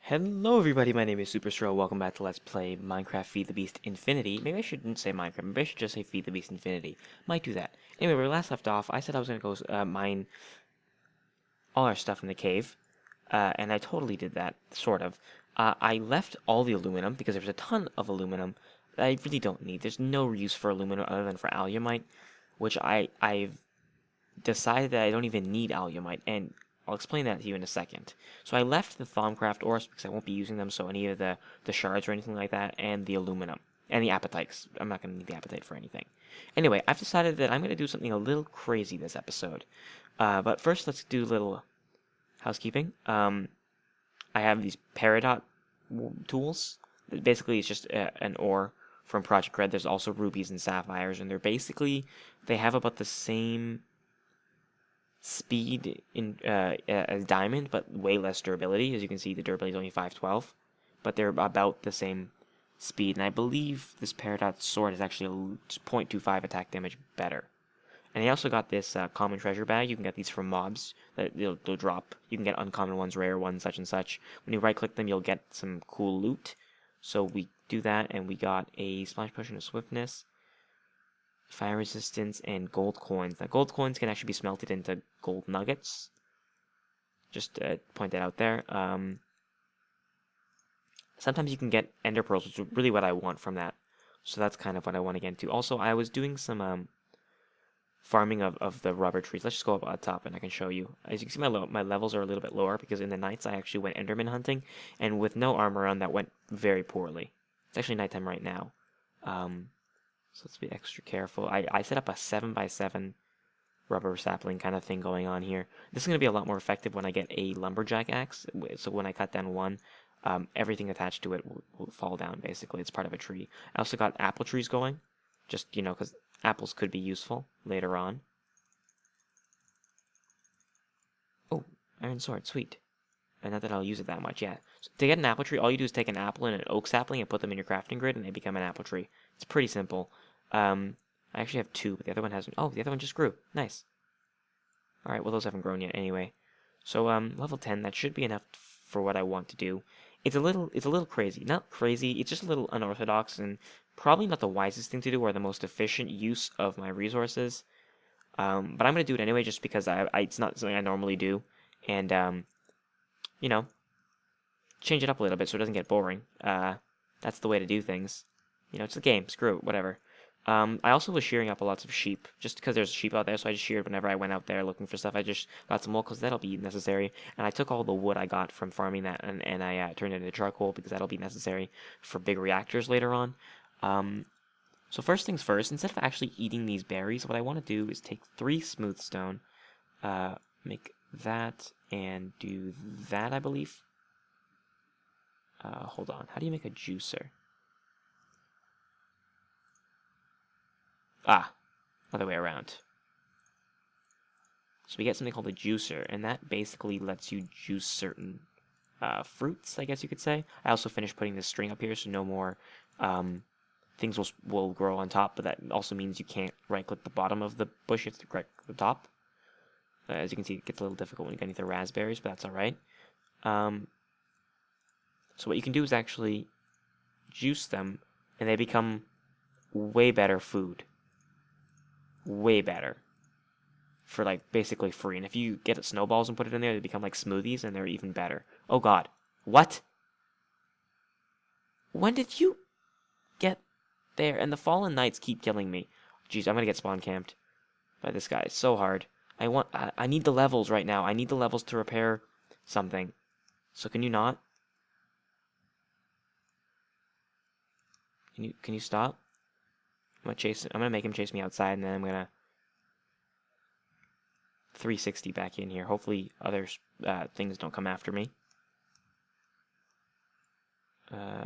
Hello everybody, my name is Superscrull. Welcome back to Let's Play Minecraft Feed the Beast Infinity. Maybe I shouldn't say Minecraft, maybe I should just say Feed the Beast Infinity. Might do that. Anyway, where we last left off, I said I was going to go mine all our stuff in the cave. And I totally did that, sort of. I left all the aluminum, because there's a ton of aluminum that I really don't need. There's no use for aluminum other than for alumite, which I've decided that I don't even need alumite, and I'll explain that to you in a second. So I left the Thaumcraft ores because I won't be using them, so any of the shards or anything like that, and the aluminum. And the apatites. I'm not going to need the apatite for anything. Anyway, I've decided that I'm going to do something a little crazy this episode. But first, let's do a little housekeeping. I have these Peridot tools. Basically, it's just an ore from Project Red. There's also rubies and sapphires, and they have about the same speed as diamond, but way less durability. As you can see, the durability is only 512, but they're about the same speed. And I believe this Peridot sword is actually a 0.25 attack damage better. And I also got this common treasure bag. You can get these from mobs that they'll drop. You can get uncommon ones, rare ones, such and such. When you right click them, you'll get some cool loot. So we do that, and we got a splash potion of swiftness, fire resistance, and gold coins. Now, gold coins can actually be smelted into gold nuggets. Just point that out there. Sometimes you can get ender pearls, which is really what I want from that. So that's kind of what I want to get into. Also, I was doing some farming of the rubber trees. Let's just go up top and I can show you. As you can see, my levels are a little bit lower because in the nights I actually went enderman hunting, and with no armor on, that went very poorly. It's actually nighttime right now. So let's be extra careful. I set up a 7x7 rubber sapling kind of thing going on here. This is going to be a lot more effective when I get a lumberjack axe. So when I cut down one, everything attached to it will fall down, basically. It's part of a tree. I also got apple trees going, just, because apples could be useful later on. Oh, iron sword, sweet. And not that I'll use it that much, yeah. So to get an apple tree, all you do is take an apple and an oak sapling and put them in your crafting grid, and they become an apple tree. It's pretty simple. I actually have two, but the other one hasn't. Oh, the other one just grew. Nice. Alright, well, those haven't grown yet anyway. So, level 10, that should be enough for what I want to do. It's a little crazy. Not crazy, it's just a little unorthodox, and probably not the wisest thing to do or the most efficient use of my resources. But I'm going to do it anyway just because it's not something I normally do. And, change it up a little bit so it doesn't get boring. That's the way to do things. It's a game. Screw it. Whatever. I also was shearing up lots of sheep, just because there's sheep out there, so I just sheared whenever I went out there looking for stuff. I just got some wool, because that'll be necessary, and I took all the wood I got from farming that, and I turned it into charcoal, because that'll be necessary for big reactors later on. So first things first, instead of actually eating these berries, what I want to do is take 3 smooth stone, make that, and do that, I believe. Hold on, how do you make a juicer? Other way around. So we get something called a juicer, and that basically lets you juice certain fruits, I guess you could say. I also finished putting this string up here, so no more things will grow on top, but that also means you can't right-click the bottom of the bush, you have to right the top. As you can see, it gets a little difficult when you get into raspberries, but that's alright. So what you can do is actually juice them, and they become way better food. Way better. For, basically free. And if you get snowballs and put it in there, they become like smoothies, and they're even better. Oh god. What? When did you get there? And the fallen knights keep killing me. Jeez, I'm gonna get spawn camped by this guy. It's so hard. I need the levels right now. I need the levels to repair something. So can you not? Can you stop? I'm gonna make him chase me outside, and then I'm gonna 360 back in here. Hopefully other things don't come after me.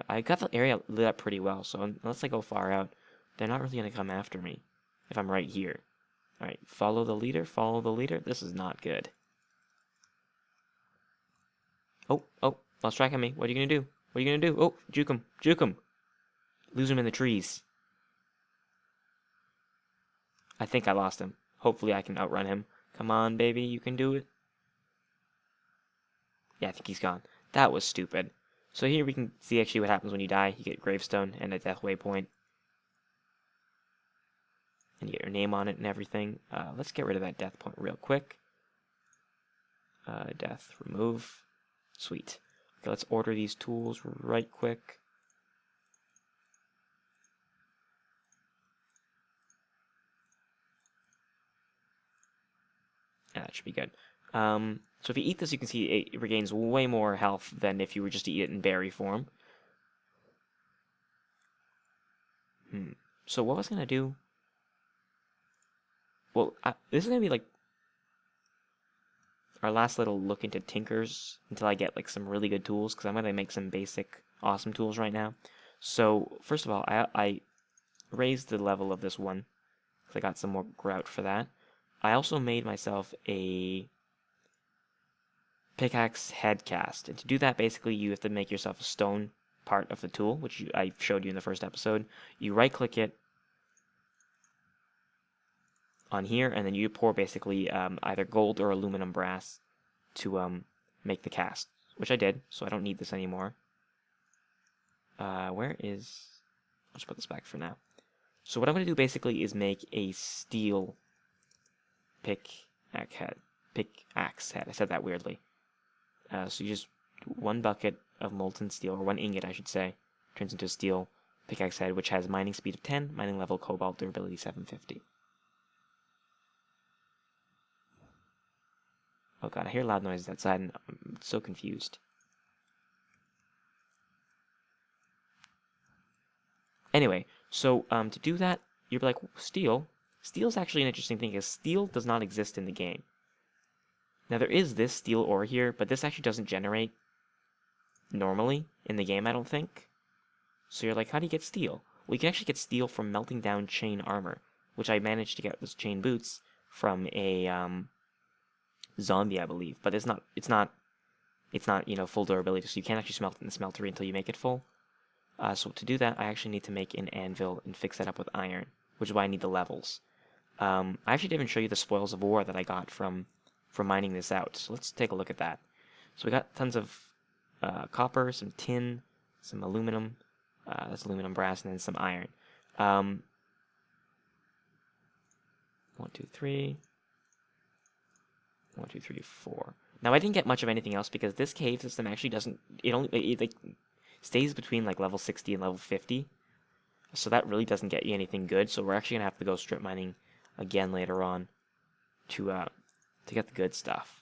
I got the area lit up pretty well, so unless I go far out, they're not really gonna come after me if I'm right here. Alright, follow the leader, follow the leader. This is not good. Oh, lost track of me. What are you gonna do? What are you gonna do? Oh, juke him, juke him. Lose him in the trees. I think I lost him. Hopefully I can outrun him. Come on, baby, you can do it. Yeah, I think he's gone. That was stupid. So here we can see actually what happens when you die. You get gravestone and a death waypoint. And you get your name on it and everything. Let's get rid of that death point real quick. Death, remove. Sweet. Okay, let's order these tools right quick. Yeah, that should be good. So if you eat this, you can see it regains way more health than if you were just to eat it in berry form. So what was I going to do? Well, this is going to be like our last little look into Tinkers until I get like some really good tools, because I'm going to make some basic awesome tools right now. So first of all, I raised the level of this one, because I got some more grout for that. I also made myself a pickaxe head cast, and to do that, basically you have to make yourself a stone part of the tool, which I showed you in the first episode. You right click it on here, and then you pour basically either gold or aluminum brass to make the cast, which I did, so I don't need this anymore. Where is... I'll just put this back for now. So what I'm going to do basically is make a steel pickaxe head. I said that weirdly. So you just... one bucket of molten steel, or one ingot I should say, turns into a steel pickaxe head, which has mining speed of 10, mining level cobalt, durability 750. Oh god, I hear loud noises outside and I'm so confused. Anyway, so to do that, you're like, steel? Steel's actually an interesting thing, because steel does not exist in the game. Now there is this steel ore here, but this actually doesn't generate normally in the game, I don't think. So you're like, how do you get steel? Well, you can actually get steel from melting down chain armor, which I managed to get those chain boots from a zombie, I believe. But it's not full durability, so you can't actually smelt it in the smeltery until you make it full. So to do that, I actually need to make an anvil and fix that up with iron, which is why I need the levels. I actually didn't even show you the spoils of war that I got from mining this out. So let's take a look at that. So we got tons of copper, some tin, some aluminum, that's aluminum brass, and then some iron. 1, 2, 3. 1, 2, 3, 4. Now I didn't get much of anything else because this cave system actually doesn't. It like stays between like level 60 and level 50, so that really doesn't get you anything good. So we're actually gonna have to go strip mining again later on to get the good stuff.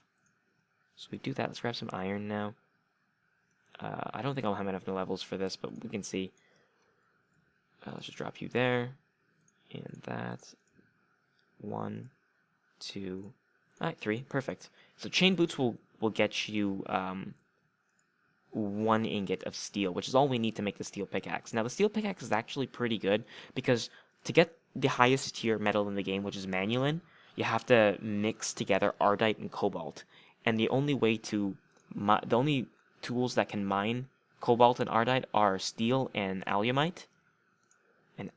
So we do that. Let's grab some iron now. I don't think I'll have enough levels for this, but we can see. Let's just drop you there, and that. 1, 2. Alright, 3. Perfect. So chain boots will get you 1 ingot of steel, which is all we need to make the steel pickaxe. Now, the steel pickaxe is actually pretty good, because to get the highest tier metal in the game, which is manulin, you have to mix together ardite and cobalt. And the only tools that can mine cobalt and ardite are steel and alumite. And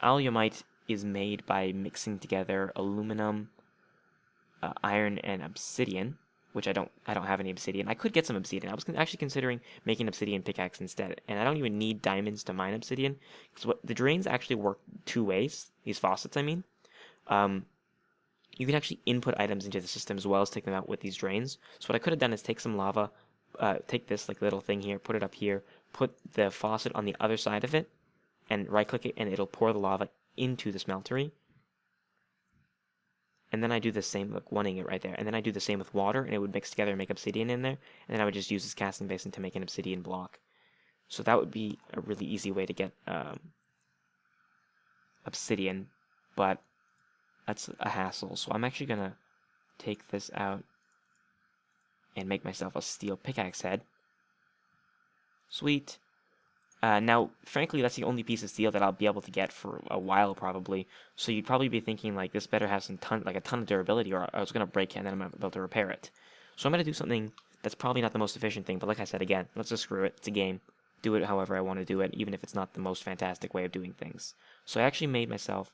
alumite is made by mixing together aluminum, iron, and obsidian, which I don't have any obsidian. I could get some obsidian. I was actually considering making obsidian pickaxe instead, and I don't even need diamonds to mine obsidian, because the drains actually work 2 ways. These faucets, I mean. You can actually input items into the system as well as take them out with these drains. So what I could have done is take some lava, take this like little thing here, put it up here, put the faucet on the other side of it, and right-click it, and it'll pour the lava into the smeltery. And then I do the same, like 1 ingot right there. And then I do the same with water, and it would mix together and make obsidian in there. And then I would just use this casting basin to make an obsidian block. So that would be a really easy way to get obsidian, but that's a hassle. So I'm actually going to take this out and make myself a steel pickaxe head. Sweet. Now, frankly, that's the only piece of steel that I'll be able to get for a while, probably. So you'd probably be thinking, like, this better have a ton of durability, or I was going to break it and then I'm not able to repair it. So I'm going to do something that's probably not the most efficient thing, but like I said, again, let's just screw it. It's a game. Do it however I want to do it, even if it's not the most fantastic way of doing things. So I actually made myself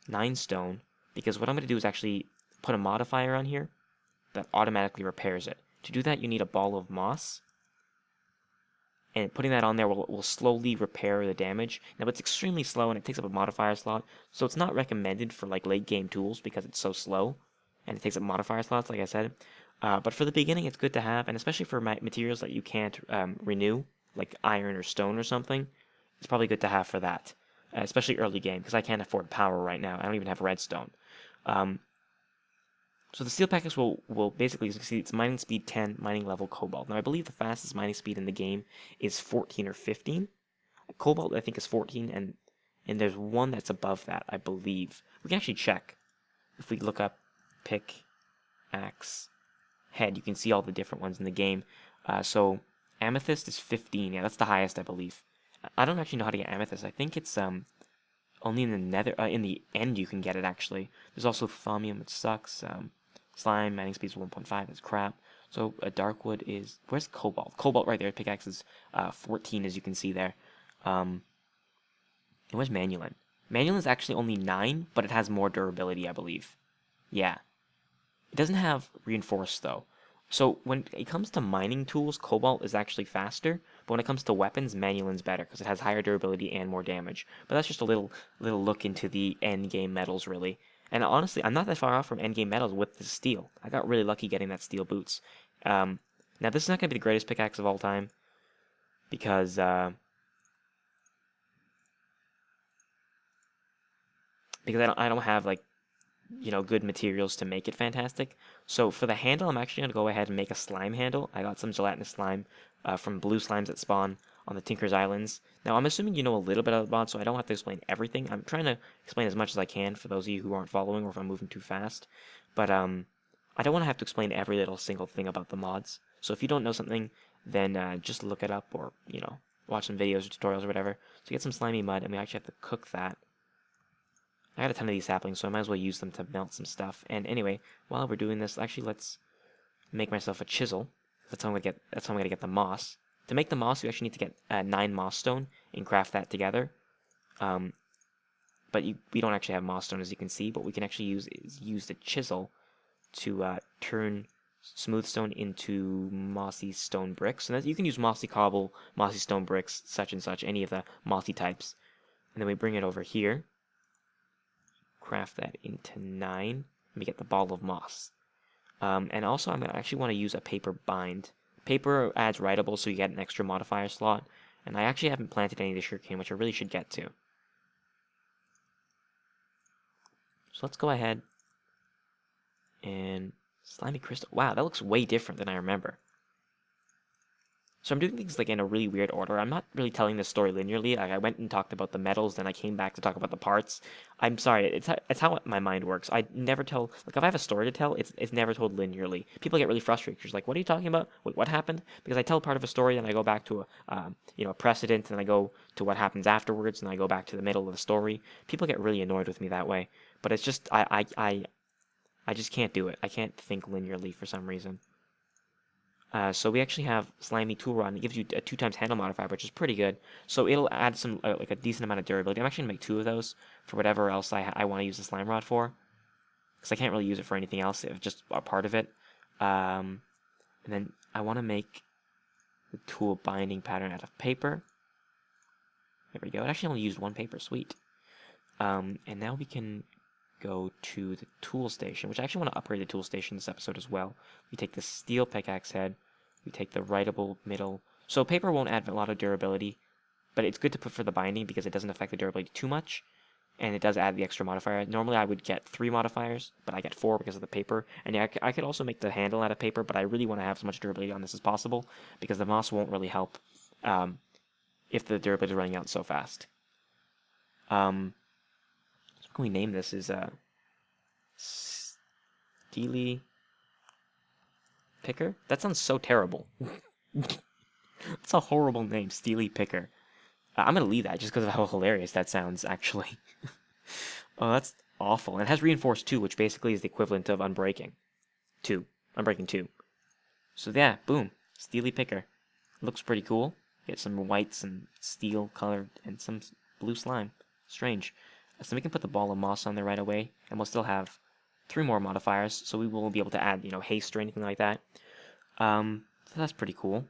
9 stone, because what I'm going to do is actually put a modifier on here that automatically repairs it. To do that, you need a ball of moss. and putting that on there will slowly repair the damage. Now it's extremely slow and it takes up a modifier slot, so it's not recommended for like late game tools because it's so slow and it takes up modifier slots, like I said. But for the beginning, it's good to have, and especially for materials that you can't renew, like iron or stone or something, it's probably good to have for that, especially early game, because I can't afford power right now. I don't even have redstone. So the steel pickaxe will basically, as you can see, it's mining speed 10, mining level cobalt. Now I believe the fastest mining speed in the game is 14 or 15. Cobalt I think is 14, and there's one that's above that, I believe. We can actually check. If we look up pickaxe head, you can see all the different ones in the game. So amethyst is 15. Yeah, that's the highest, I believe. I don't actually know how to get amethyst. I think it's only in the nether, in the end you can get it actually. There's also thaumium, which sucks. Slime, mining speed is 1.5, that's crap. So darkwood is, where's cobalt? Cobalt right there, pickaxe is 14 as you can see there. And where's manulin? Manulin is actually only 9, but it has more durability, I believe. Yeah. It doesn't have reinforced though. So when it comes to mining tools, cobalt is actually faster, but when it comes to weapons, manulin's better because it has higher durability and more damage. But that's just a little look into the end game metals, really. And honestly, I'm not that far off from end game metals with the steel. I got really lucky getting that steel boots. Now this is not going to be the greatest pickaxe of all time because I don't have like, you know, good materials to make it fantastic. So for the handle, I'm actually going to go ahead and make a slime handle. I got some gelatinous slime from blue slimes that spawn on the Tinker's Islands. Now, I'm assuming you know a little bit of the mod, so I don't have to explain everything. I'm trying to explain as much as I can for those of you who aren't following or if I'm moving too fast. But I don't want to have to explain every little single thing about the mods. So if you don't know something, then just look it up or, you know, watch some videos or tutorials or whatever. So get some slimy mud, and we actually have to cook that. I got a ton of these saplings, so I might as well use them to melt some stuff. And anyway, while we're doing this, actually let's make myself a chisel. That's how I'm gonna get the moss. To make the moss, you actually need to get 9 moss stone and craft that together. But we don't actually have moss stone, as you can see. But we can actually use the chisel to turn smooth stone into mossy stone bricks. And you can use mossy cobble, mossy stone bricks, such and such, any of the mossy types. And then we bring it over here. Craft that into 9, and we get the ball of moss. And also, I'm going to actually want to use a paper bind. Paper adds writable, so you get an extra modifier slot. And I actually haven't planted any of the sugarcane, which I really should get to. So let's go ahead and slimy crystal. Wow, that looks way different than I remember. So I'm doing things like in a really weird order. I'm not really telling this story linearly. I went and talked about the metals, then I came back to talk about the parts. I'm sorry, it's how my mind works. I never tell, like if I have a story to tell, it's never told linearly. People get really frustrated. You're like, what are you talking about? Wait, what happened? Because I tell part of a story, and I go back to a precedent, and I go to what happens afterwards, and I go back to the middle of the story. People get really annoyed with me that way. But it's just I just can't do it. I can't think linearly for some reason. So we actually have Slimy Tool Rod, and it gives you a 2x handle modifier, which is pretty good. So it'll add some, like a decent amount of durability. I'm actually going to make 2 of those for whatever else I want to use the Slime Rod for. Because I can't really use it for anything else, it's just a part of it. And then I want to make the tool binding pattern out of paper. There we go. It actually only used 1 paper, sweet. And now we can go to the tool station, which I actually want to upgrade the tool station this episode as well. We take the steel pickaxe head, we take the writable middle. So paper won't add a lot of durability, but it's good to put for the binding because it doesn't affect the durability too much, and it does add the extra modifier. Normally I would get 3 modifiers, but I get 4 because of the paper. And yeah, I could also make the handle out of paper, but I really want to have as much durability on this as possible because the moss won't really help if the durability is running out so fast. So what can we name this? Is Steely Picker? That sounds so terrible. That's a horrible name, Steely Picker. I'm gonna leave that just because of how hilarious that sounds, actually. Oh, that's awful. And it has reinforced 2, which basically is the equivalent of Unbreaking 2. Unbreaking 2. So yeah, boom. Steely Picker. Looks pretty cool. Get some whites and steel colored and some blue slime. Strange. So we can put the ball of moss on there right away, and we'll still have 3 more modifiers, so we won't be able to add, haste or anything like that. So that's pretty cool.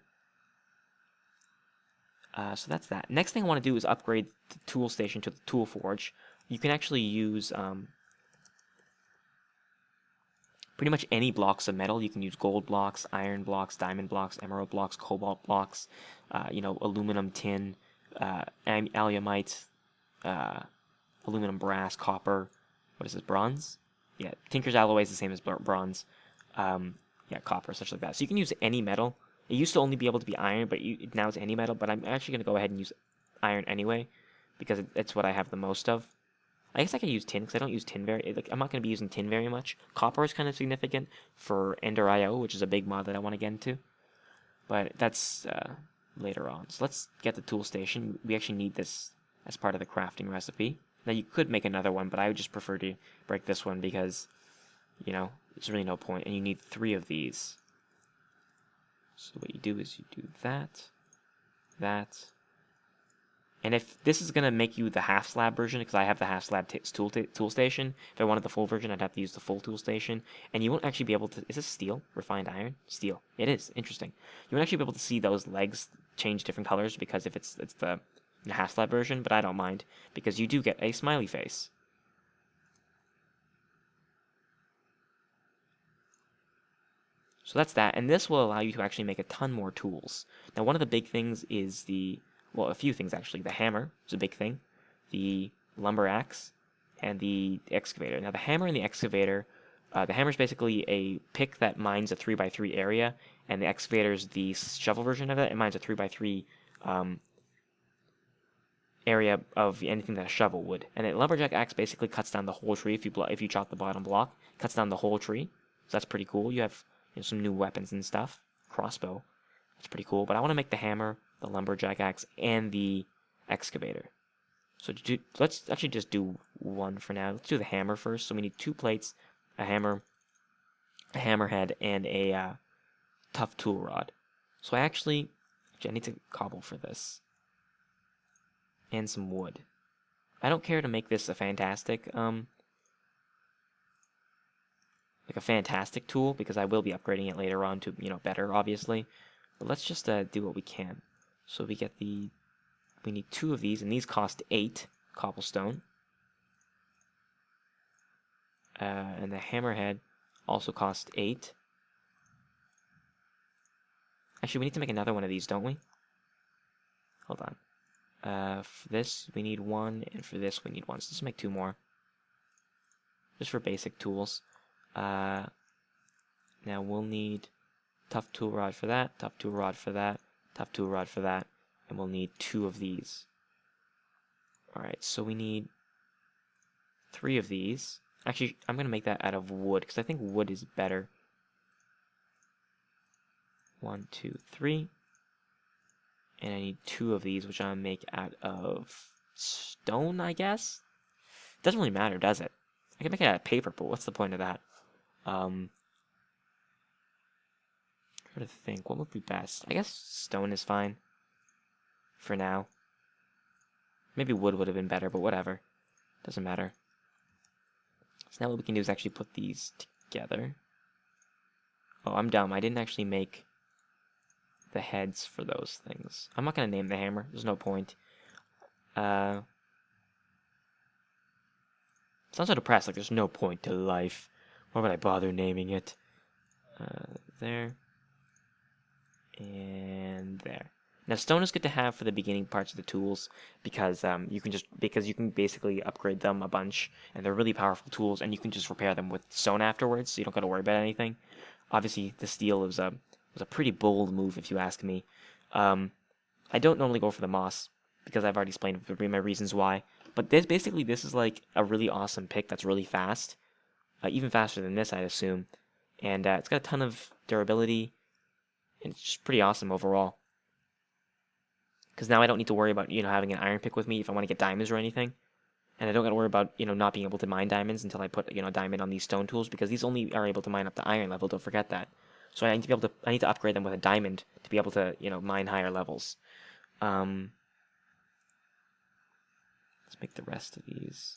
So that's that. Next thing I want to do is upgrade the tool station to the tool forge. You can actually use pretty much any blocks of metal. You can use gold blocks, iron blocks, diamond blocks, emerald blocks, cobalt blocks, aluminum, tin, alumite, aluminum, brass, copper. What is this, bronze? Yeah, Tinker's alloy is the same as bronze. Yeah, copper, such like that. So you can use any metal. It used to only be able to be iron, but now it's any metal. But I'm actually going to go ahead and use iron anyway, because it's what I have the most of. I guess I could use tin, because I don't use tin I'm not going to be using tin very much. Copper is kind of significant for Ender IO, which is a big mod that I want to get into. But that's later on. So let's get the tool station. We actually need this as part of the crafting recipe. Now you could make another one, but I would just prefer to break this one because, there's really no point. And you need 3 of these. So what you do is you do that, and if this is going to make you the half slab version, because I have the half slab tool station, if I wanted the full version, I'd have to use the full tool station, and you won't actually be able to, is this steel? Refined iron? Steel. It is. Interesting. You won't actually be able to see those legs change different colors, because if it's the half slab version, but I don't mind, because you do get a smiley face. So that's that, and this will allow you to actually make a ton more tools. Now, one of the big things is a few things actually. The hammer is a big thing, the lumber axe, and the excavator. Now, the hammer and the excavator, the hammer is basically a pick that mines a 3x3 area, and the excavator is the shovel version of it. It mines a 3x3 area of anything that a shovel would. And a lumberjack axe basically cuts down the whole tree. If you chop the bottom block, cuts down the whole tree. So that's pretty cool. You have some new weapons and stuff. Crossbow. That's pretty cool. But I want to make the hammer, the lumberjack axe, and the excavator. So let's actually just do one for now. Let's do the hammer first. So we need 2 plates, a hammer, a hammerhead, and a tough tool rod. So I need to cobble for this. And some wood. I don't care to make this a fantastic tool, because I will be upgrading it later on to, better, obviously. But let's just do what we can. So we need 2 of these, and these cost 8 cobblestone. And the hammerhead also costs 8. Actually, we need to make another one of these, don't we? Hold on. For this, we need 1, and for this, we need 1. So let's make 2 more. Just for basic tools. Now we'll need tough tool rod for that, tough tool rod for that, tough tool rod for that, and we'll need 2 of these. Alright, so we need 3 of these. Actually, I'm going to make that out of wood, because I think wood is better. 1, 2, 3. And I need 2 of these, which I'm going to make out of stone, I guess? Doesn't really matter, does it? I can make it out of paper, but what's the point of that? Try to think, what would be best? I guess stone is fine. For now. Maybe wood would have been better, but whatever. Doesn't matter. So now what we can do is actually put these together. Oh, I'm dumb. I didn't actually make the heads for those things. I'm not going to name the hammer. There's no point. Sounds so depressed, like there's no point to life. Why would I bother naming it? There. And there. Now, stone is good to have for the beginning parts of the tools, because you can basically upgrade them a bunch, and they're really powerful tools, and you can just repair them with stone afterwards, so you don't got to worry about anything. Obviously, the steel was a pretty bold move, if you ask me. I don't normally go for the moss, because I've already explained my reasons why. But this is like a really awesome pick that's really fast, even faster than this, I'd assume. And it's got a ton of durability, and it's just pretty awesome overall. Because now I don't need to worry about having an iron pick with me if I want to get diamonds or anything, and I don't got to worry about not being able to mine diamonds until I put a diamond on these stone tools, because these only are able to mine up to iron level. Don't forget that. So I need to upgrade them with a diamond to be able to mine higher levels. Let's make the rest of these.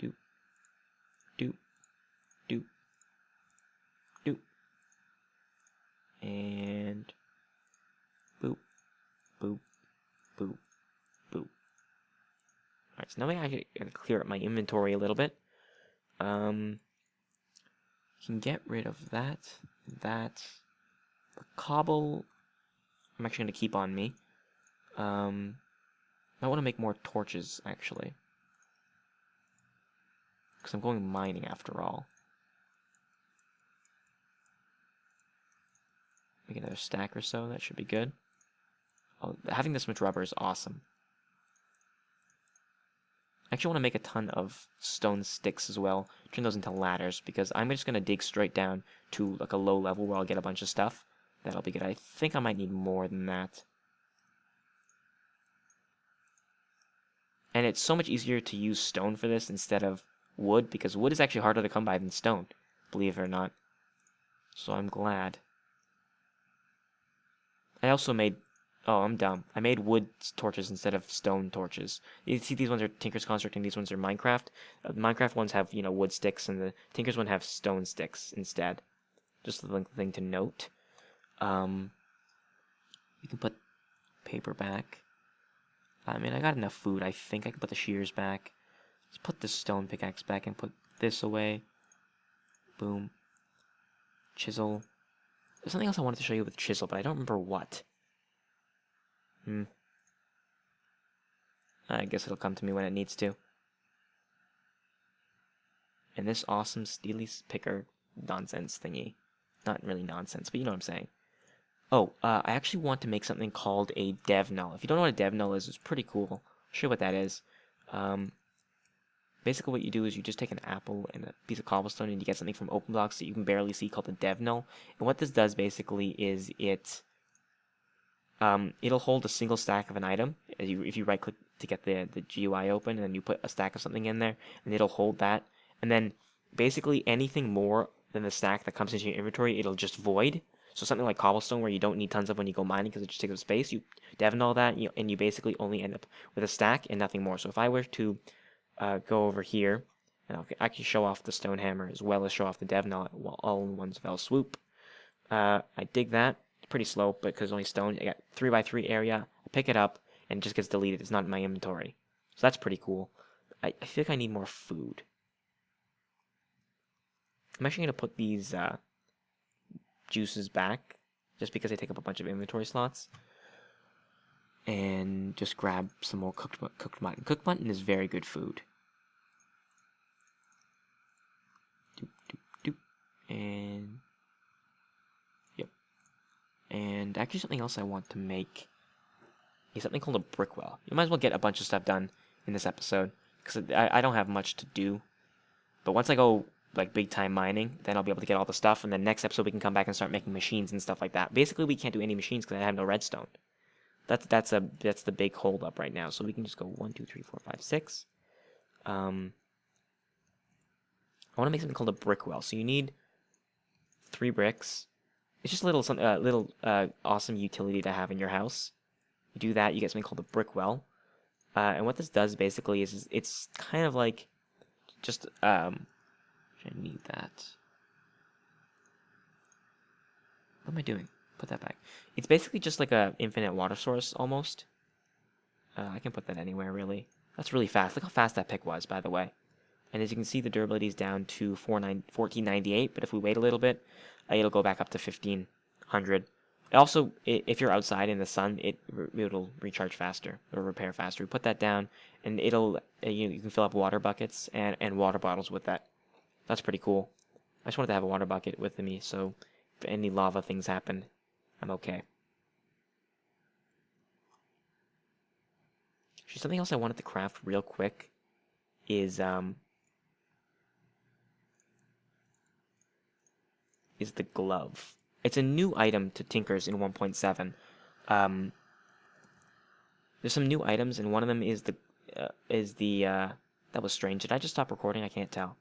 Doop, doop, doop, doop, and boop, boop, Boop. Boop. Alright, so now I gotta clear up my inventory a little bit. Can get rid of that. The cobble, I'm actually gonna keep on me. I want to make more torches, actually. Because I'm going mining after all. Make another stack or so, that should be good. Oh, having this much rubber is awesome. I actually want to make a ton of stone sticks as well. Turn those into ladders, because I'm just going to dig straight down to like a low level where I'll get a bunch of stuff. That'll be good. I think I might need more than that. And it's so much easier to use stone for this instead of wood, because wood is actually harder to come by than stone, believe it or not. So I'm glad. I also made... Oh, I'm dumb. I made wood torches instead of stone torches. You see, these ones are Tinker's Constructing, these ones are Minecraft. The Minecraft ones have, you know, wood sticks, and the Tinker's one have stone sticks instead. Just the thing to note. You can put paper back. I mean, I got enough food. I think I can put the shears back. Let's put the stone pickaxe back and put this away. Boom. Chisel. There's something else I wanted to show you with chisel, but I don't remember what. I guess it'll come to me when it needs to. And this awesome steely picker nonsense thingy. Not really nonsense, but you know what I'm saying. Oh, I actually want to make something called a dev null. If you don't know what a dev null is, it's pretty cool. I'll show you what that is. Basically what you do is you just take an apple and a piece of cobblestone and you get something from OpenBlocks that you can barely see called a dev null. And what this does basically is it'll hold a single stack of an item. If you right click to get the GUI open, and then you put a stack of something in there, and it'll hold that. And then basically anything more than the stack that comes into your inventory, it'll just void. So something like cobblestone, where you don't need tons of when you go mining because it just takes up space, you dev null that, and you basically only end up with a stack and nothing more. So if I were to go over here, and I'll actually show off the stone hammer as well as show off the dev null all in one fell swoop. I dig that. It's pretty slow, but because only stone, I got 3x3 area. I pick it up, and it just gets deleted. It's not in my inventory. So that's pretty cool. I feel like I need more food. I'm actually going to put these juices back, just because they take up a bunch of inventory slots. And just grab some more cooked mutton. Cooked mutton is very good food. Doop, doop, doop. And... Yep. And actually something else I want to make is something called a brick well. You might as well get a bunch of stuff done in this episode, because I don't have much to do. But once I go like big time mining, then I'll be able to get all the stuff, and then next episode we can come back and start making machines and stuff like that. Basically we can't do any machines because I have no redstone. That's the big hold up right now. So we can just go 1, 2, 3, 4, 5, 6. I want to make something called a brick well. So you need 3 bricks. It's just a little awesome utility to have in your house. You do that, you get something called a brick well. And what this does basically is it's kind of like just I need that. What am I doing? Put that back. It's basically just like a infinite water source almost. I can put that anywhere really. That's really fast. Look how fast that pick was, by the way. And as you can see, the durability is down to 1498. But if we wait a little bit, it'll go back up to 1500. Also, if you're outside in the sun, it'll recharge faster or repair faster. We put that down, and it'll you can fill up water buckets and water bottles with that. That's pretty cool. I just wanted to have a water bucket with me, so if any lava things happen, I'm okay. Actually, something else I wanted to craft real quick is the glove. It's a new item to Tinkers in 1.7. There's some new items, and one of them is that was strange. Did I just stop recording? I can't tell.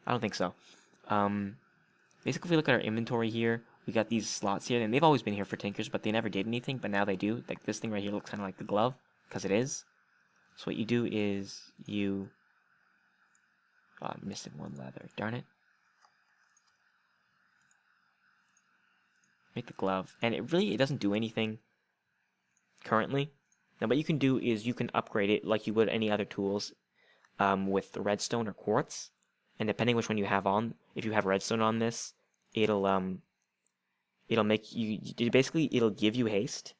I don't think so. Basically, if we look at our inventory here, we got these slots here, and they've always been here for Tinkers, but they never did anything, but now they do. Like, this thing right here looks kind of like the glove, because it is. So what you do is you... Oh, I'm missing one leather. Darn it. Make the glove. And it doesn't do anything currently. Now what you can do is you can upgrade it like you would any other tools with redstone or quartz. And depending which one you have on, if you have redstone on this, it'll make you basically it'll give you haste.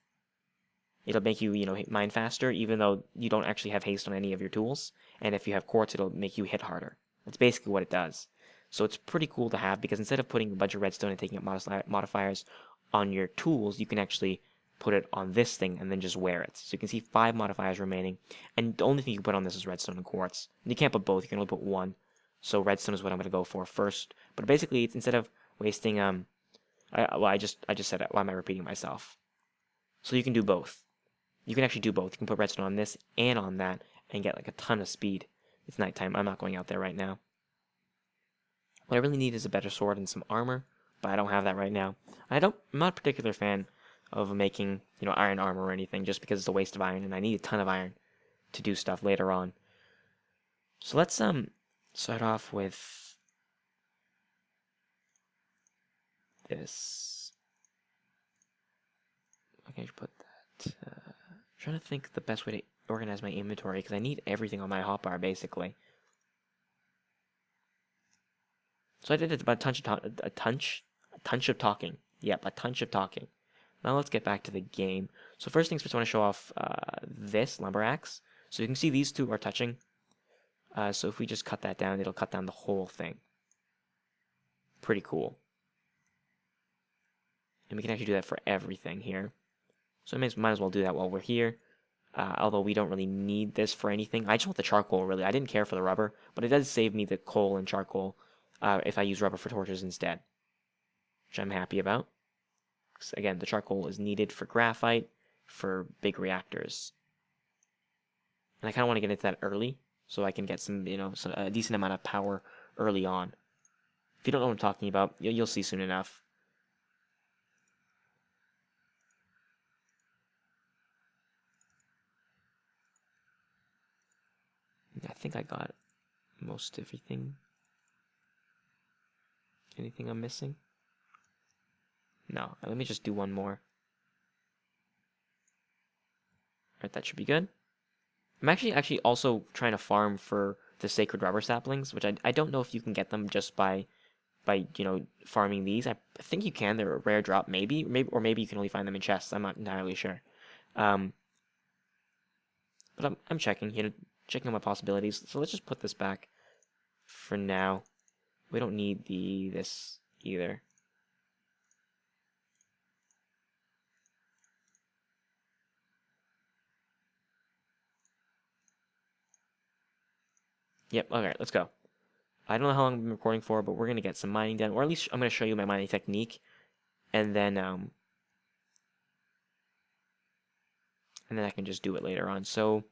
It'll make you, mine faster, even though you don't actually have haste on any of your tools. And if you have quartz, it'll make you hit harder. That's basically what it does. So it's pretty cool to have, because instead of putting a bunch of redstone and taking up modifiers on your tools, you can actually put it on this thing and then just wear it. So you can see 5 modifiers remaining, and the only thing you can put on this is redstone and quartz. And you can't put both, you can only put one. So redstone is what I'm going to go for first. But basically, it's instead of wasting, I just said it. Why am I repeating myself? So you can do both. You can actually do both. You can put redstone on this and on that and get like a ton of speed. It's nighttime. I'm not going out there right now. What I really need is a better sword and some armor, but I don't have that right now. I'm not a particular fan of making, iron armor or anything, just because it's a waste of iron, and I need a ton of iron to do stuff later on. So let's start off with this. Okay, I should put that. I'm trying to think the best way to organize my inventory, because I need everything on my hotbar basically. So I did it about a touch of talking. Yep, a touch of talking. Now let's get back to the game. So first things first, I want to show off this lumber axe. So you can see these two are touching. So if we just cut that down, it'll cut down the whole thing. Pretty cool. And we can actually do that for everything here. So might as well do that while we're here. Although we don't really need this for anything. I just want the charcoal, really. I didn't care for the rubber, but it does save me the coal and charcoal if I use rubber for torches instead, which I'm happy about. Again, the charcoal is needed for graphite, for big reactors. And I kind of want to get into that early, so I can get some, a decent amount of power early on. If you don't know what I'm talking about, you'll see soon enough. I think I got most everything. Anything I'm missing? No. Let me just do one more. Alright, that should be good. I'm actually also trying to farm for the sacred rubber saplings, which I don't know if you can get them just by farming these. I think you can. They're a rare drop, maybe you can only find them in chests. I'm not entirely sure. But I'm checking, checking on my possibilities. So let's just put this back for now. We don't need this either. Yep, okay, let's go. I don't know how long I've been recording for, but we're going to get some mining done, or at least I'm going to show you my mining technique, and then I can just do it later on. So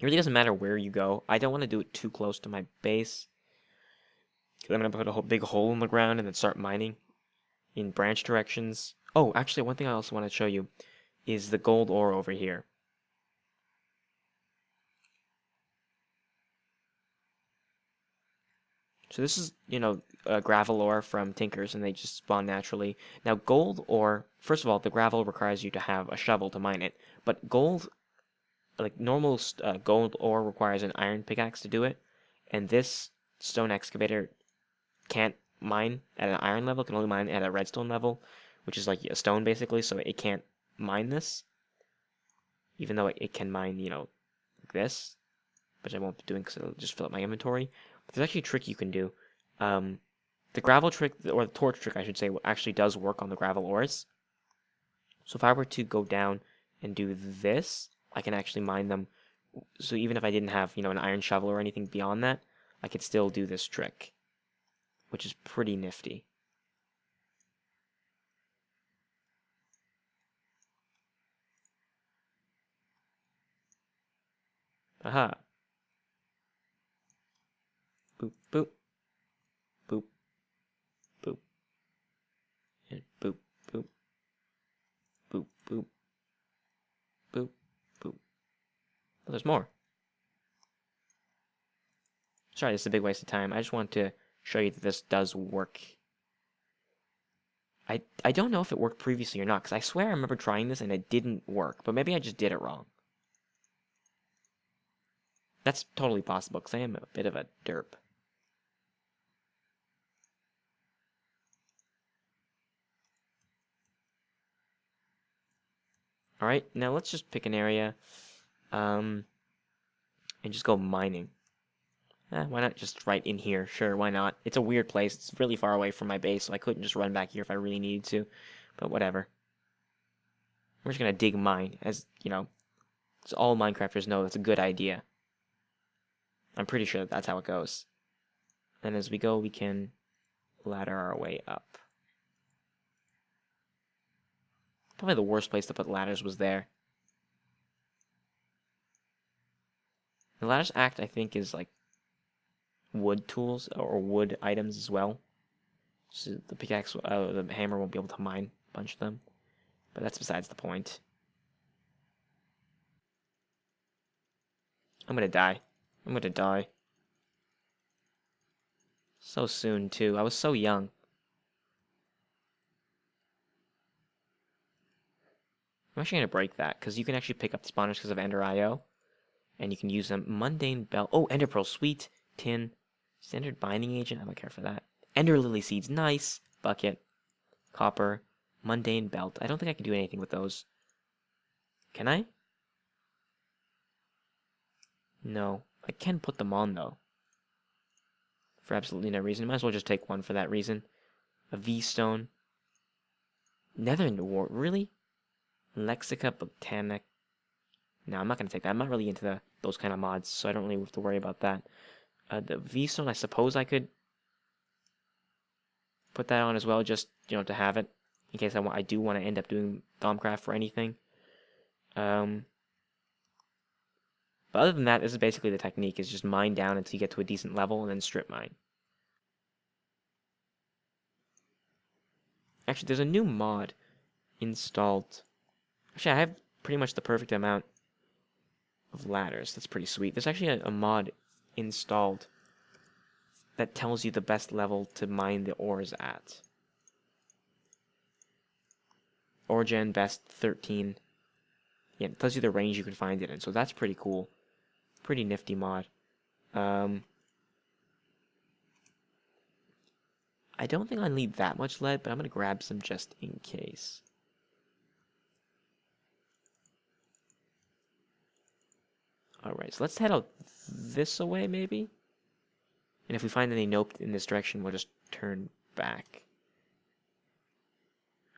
it really doesn't matter where you go. I don't want to do it too close to my base, because I'm going to put a big hole in the ground and then start mining in branch directions. Oh, actually, one thing I also want to show you is the gold ore over here. So this is, gravel ore from Tinkers, and they just spawn naturally. Now, gold ore, first of all, the gravel requires you to have a shovel to mine it. But gold, like normal gold ore, requires an iron pickaxe to do it. And this stone excavator can't mine at an iron level, can only mine at a redstone level, which is like a stone basically, so it can't mine this. Even though it can mine, like this, which I won't be doing because it'll just fill up my inventory. But there's actually a trick you can do. The gravel trick, or the torch trick I should say, actually does work on the gravel ores. So if I were to go down and do this, I can actually mine them. So even if I didn't have, an iron shovel or anything beyond that, I could still do this trick, which is pretty nifty. Aha. Boop, boop. Boop. Boop. And boop, boop. Boop, boop. Boop, boop. Oh, there's more. Sorry, this is a big waste of time. I just want to show you that this does work. I don't know if it worked previously or not, because I swear I remember trying this and it didn't work, but maybe I just did it wrong. That's totally possible, because I am a bit of a derp. Alright, now let's just pick an area, and just go mining. Why not just right in here? Sure, why not? It's a weird place. It's really far away from my base, so I couldn't just run back here if I really needed to. But whatever. We're just gonna dig mine, as, you know, so all Minecrafters know that's a good idea. I'm pretty sure that's how it goes. And as we go, we can ladder our way up. Probably the worst place to put ladders was there. The ladders act, I think, is like wood tools or wood items as well. So the pickaxe, the hammer won't be able to mine a bunch of them. But that's besides the point. I'm gonna die. I'm gonna die. So soon, too. I was so young. I'm actually going to break that, because you can actually pick up the spawners because of Ender IO. And you can use them. Mundane Belt. Oh, Ender Pearl. Sweet. Tin. Standard Binding Agent. I don't care for that. Ender Lily Seeds. Nice. Bucket. Copper. Mundane Belt. I don't think I can do anything with those. Can I? No. I can put them on, though. For absolutely no reason. Might as well just take one for that reason. A V-Stone. Nether Wart. Really? Lexica Botanic. No, I'm not going to take that. I'm not really into those kind of mods, so I don't really have to worry about that. The V-Stone, I suppose I could put that on as well, just, you know, to have it, in case I do want to end up doing Thaumcraft for anything. But other than that, this is basically the technique, is just mine down until you get to a decent level, and then strip mine. Actually, there's a new mod installed. Actually, I have pretty much the perfect amount of ladders. That's pretty sweet. There's actually a mod installed that tells you the best level to mine the ores at. Oregen best 13. Yeah, it tells you the range you can find it in, so that's pretty cool. Pretty nifty mod. I don't think I need that much lead, but I'm going to grab some just in case. Alright, so let's head out this way, maybe? And if we find any nope in this direction, we'll just turn back.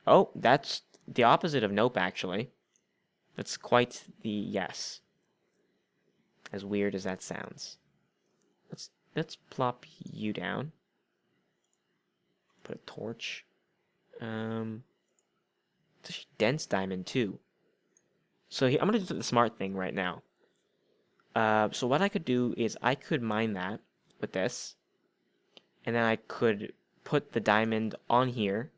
Oh, that's the opposite of nope, actually. That's quite the yes. As weird as that sounds. Let's plop you down. Put a torch. It's a dense diamond, too. So here, I'm going to do the smart thing right now. So what I could do is I could mine that with this, and then I could put the diamond on here,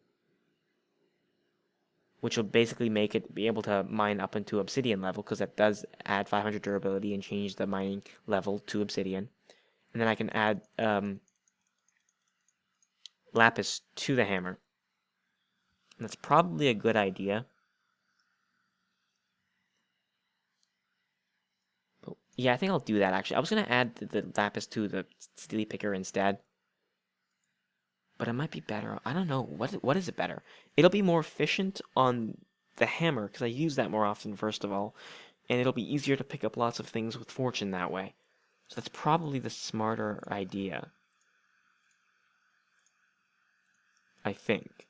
which will basically make it be able to mine up into obsidian level, because that does add 500 durability and change the mining level to obsidian. And then I can add lapis to the hammer. And that's probably a good idea. Yeah, I think I'll do that, actually. I was going to add the lapis to the steely picker instead. But it might be better. I don't know. What is it better? It'll be more efficient on the hammer, because I use that more often, first of all. And it'll be easier to pick up lots of things with fortune that way. So that's probably the smarter idea. I think.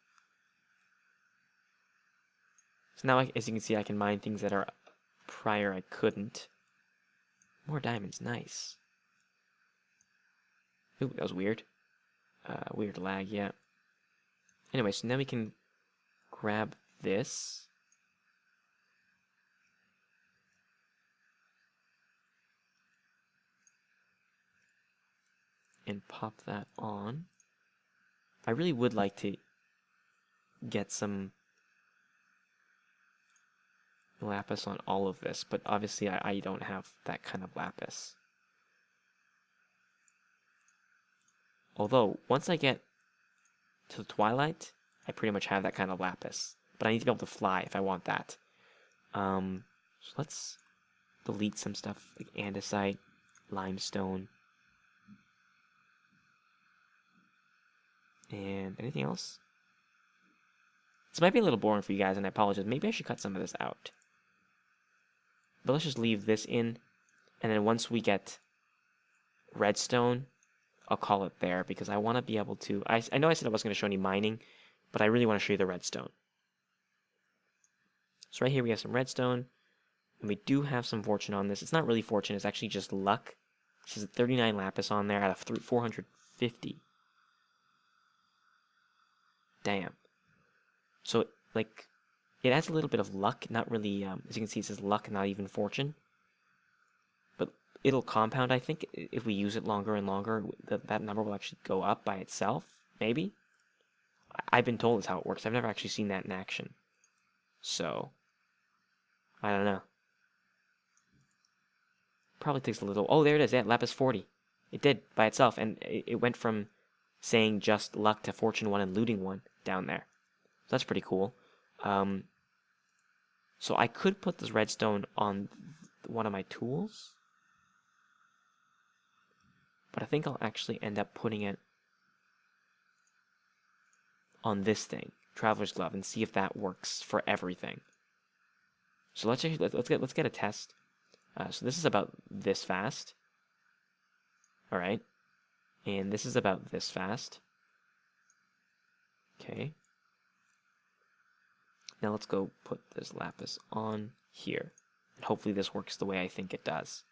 So now, as you can see, I can mine things that are prior I couldn't. More diamonds, nice. Ooh, that was weird. Weird lag, yeah. Anyway, so now we can grab this. And pop that on. I really would like to get some lapis on all of this, but obviously I don't have that kind of lapis. Although, once I get to the twilight, I pretty much have that kind of lapis. But I need to be able to fly if I want that. So let's delete some stuff like andesite, limestone, and anything else? This might be a little boring for you guys, and I apologize. Maybe I should cut some of this out. But let's just leave this in, and then once we get redstone, I'll call it there, because I want to be able to... I know I said I wasn't going to show any mining, but I really want to show you the redstone. So right here we have some redstone, and we do have some fortune on this. It's not really fortune, it's actually just luck. This is 39 lapis on there out of 450. Damn. So, like, it adds a little bit of luck, not really, as you can see it says luck, not even fortune. But it'll compound, I think, if we use it longer and longer, that number will actually go up by itself, maybe? I've been told that's how it works. I've never actually seen that in action. So, I don't know. Probably takes a little... Oh, there it is, yeah, lapis 40. It did, by itself, and it went from saying just luck to fortune 1 and looting 1 down there. So that's pretty cool. So I could put this redstone on one of my tools, but I think I'll actually end up putting it on this thing, Traveler's Glove, and see if that works for everything. So let's get a test. So this is about this fast. All right, and this is about this fast. Okay. Now let's go put this lapis on here. And hopefully this works the way I think it does.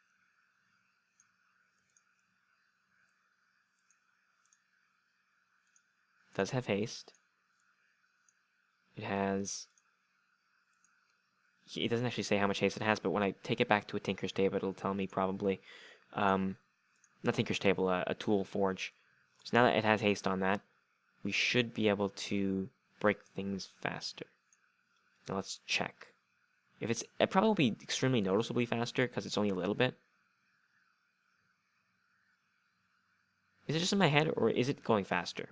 It does have haste. It has... It doesn't actually say how much haste it has, but when I take it back to a tinker's table, it'll tell me probably. Not tinker's table, a tool forge. So now that it has haste on that, we should be able to break things faster. Now let's check. If it probably will be extremely noticeably faster because it's only a little bit. Is it just in my head, or is it going faster?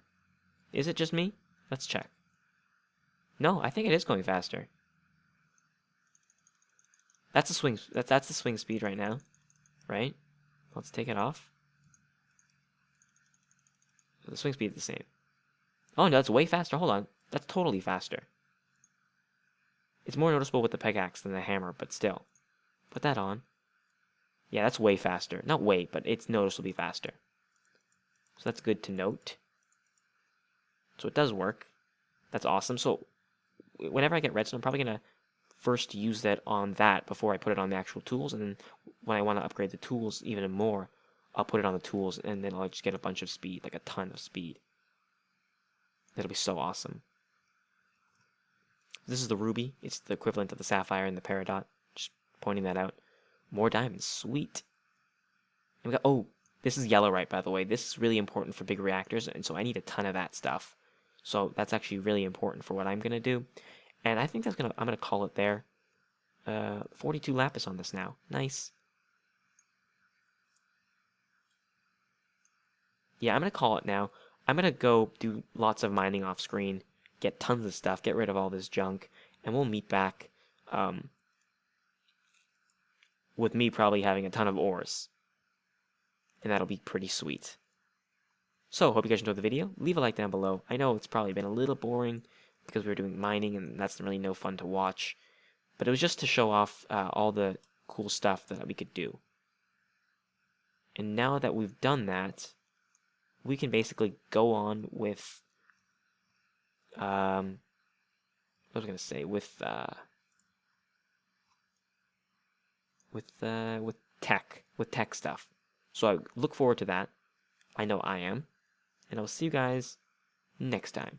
Is it just me? Let's check. No, I think it is going faster. That's the swing. That's the swing speed right now, right? Let's take it off. The swing speed is the same. Oh no, that's way faster. Hold on, that's totally faster. It's more noticeable with the pickaxe than the hammer, but still. Put that on. Yeah, that's way faster. Not way, but it's noticeably faster. So that's good to note. So it does work. That's awesome. So whenever I get redstone, I'm probably going to first use that on that before I put it on the actual tools. And then when I want to upgrade the tools even more, I'll put it on the tools, and then I'll just get a bunch of speed, like a ton of speed. That'll be so awesome. This is the ruby. It's the equivalent of the sapphire and the peridot. Just pointing that out. More diamonds. Sweet. And we got, oh, this is yellowite, by the way. This is really important for big reactors, and so I need a ton of that stuff. So that's actually really important for what I'm going to do. And I think I'm going to call it there. 42 lapis on this now. Nice. Yeah, I'm going to call it now. I'm going to go do lots of mining off screen, get tons of stuff, get rid of all this junk, and we'll meet back with me probably having a ton of ores. And that'll be pretty sweet. So, hope you guys enjoyed the video. Leave a like down below. I know it's probably been a little boring because we were doing mining, and that's really no fun to watch. But it was just to show off all the cool stuff that we could do. And now that we've done that, we can basically go on with what was I going to say? With tech stuff. So I look forward to that. I know I am. And I'll see you guys next time.